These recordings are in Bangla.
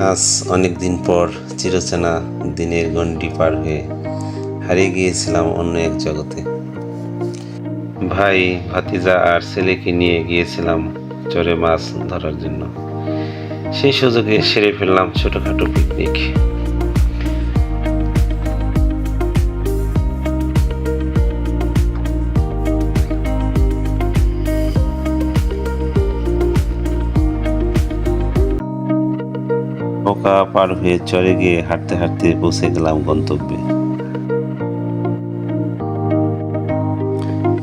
আজ অনেক দিন পর চিরচেনা দিনের গণ্ডি পার হয়ে হারিয়ে গিয়েছিলাম অন্য এক জগতে। ভাই, ভাতিজা আর ছেলেকে নিয়ে গিয়েছিলাম চরে মাছ ধরার জন্য। সেই সুযোগে সেরে ফেললাম ছোটখাটো পিকনিক। নৌকা পার হয়ে চরে গিয়ে হাঁটতে হাঁটতে পৌঁছে গেলাম গন্তব্যে।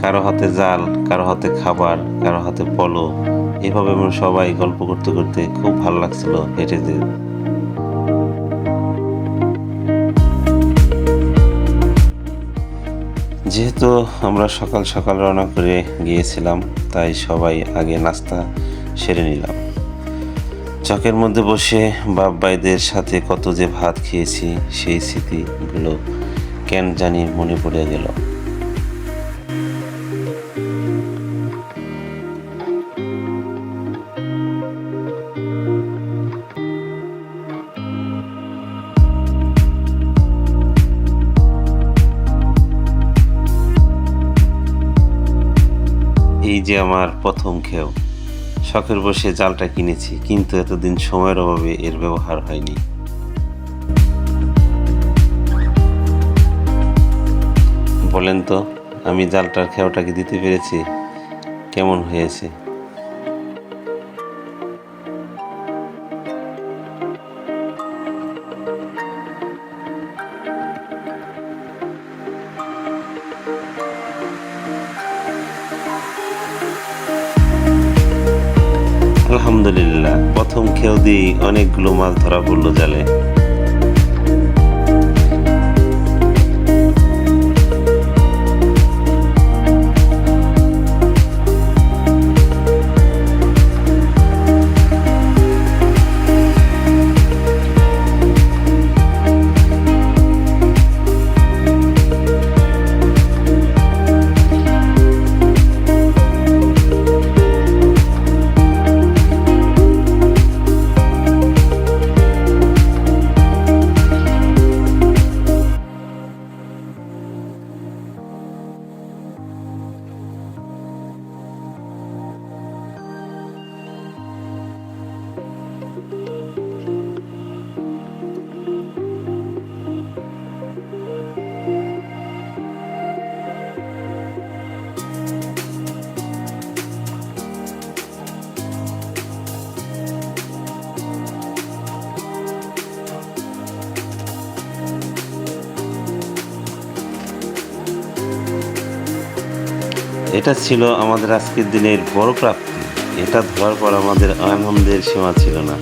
কারো হাতে জাল, কারো হাতে খাবার, কারো হাতে পলো। এভাবে আমরা সবাই গল্প করতে করতে খুব ভালো লাগছিল হেঁটে যেতে। যেহেতু আমরা সকাল সকাল রওনা করে গিয়েছিলাম, তাই সবাই আগে নাস্তা সেরে নিলাম। চকের মধ্যে বসে বাপ ভাইদের সাথে কত যে ভাত খেয়েছি, সেই স্মৃতিগুলো কেন জানি মনে পড়ে গেল। এই যে আমার প্রথম খেও। শখের বসে জালটা কিনেছি, কিন্তু এতদিন সময়ের অভাবে এর ব্যবহার হয়নি। বলেন তো, আমি জালটার খেওটাকে দিতে পেরেছি? কেমন হয়েছে? আলহামদুলিল্লাহ, প্রথম খেও দিয়ে অনেকগুলো মাছ ধরা পড়লো জালে। এটা ছিল আমাদের আজকের দিনের বড় প্রাপ্তি। এটা ধরার পর আমাদের আনন্দের সীমা ছিল না।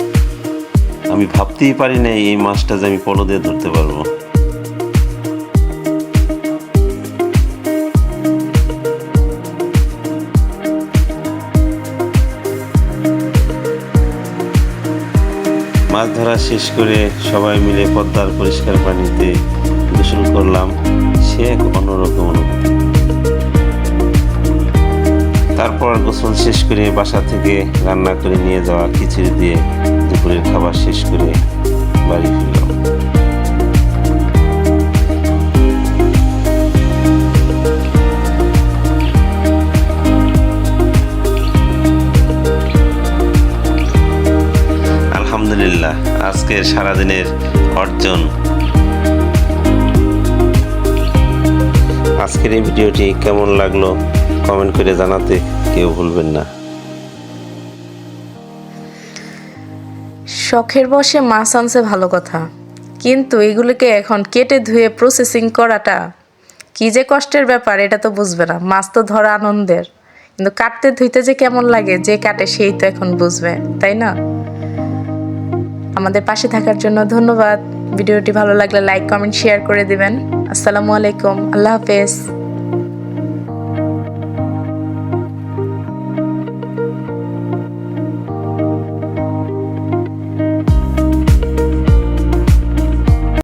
আমি ভাবতেই পারি নাই এই মাছটা যে আমি পলো দিয়ে ধরতে পারবো। মাছ ধরা শেষ করে সবাই মিলে পদ্মার পরিষ্কার পানিতে গোসল করলাম। সে এক অন্যরকম অনুভূতি। তারপর গোসল শেষ করে বাসা থেকে রান্না করে নিয়ে যাওয়া খিচুড়ি দিয়ে দুপুরের খাবার শেষ করে বাড়ি ফিরলাম। আলহামদুলিল্লাহ, আজকের সারাদিনের অর্জন। আজকের এই ভিডিওটি কেমন লাগলো কমেন্ট করে জানাতে কেউ ভুলবেন না। শখের বসে মাছ আনছে ভালো কথা, কিন্তু এগুলোকে এখন কেটে ধুয়ে প্রসেসিং করাটা কি যে কষ্টের ব্যাপার, এটা তো বুঝবে না। মাছ তো ধরা আনন্দের, কিন্তু কাটতে ধুইতে যে কেমন লাগে, যে কাটে সেই তো এখন বুঝবে, তাই না? আমাদের পাশে থাকার জন্য ধন্যবাদ। ভিডিওটি ভালো লাগলে লাইক, কমেন্ট, শেয়ার করে দিবেন। আসসালামু আলাইকুম, আল্লাহ হাফেজ।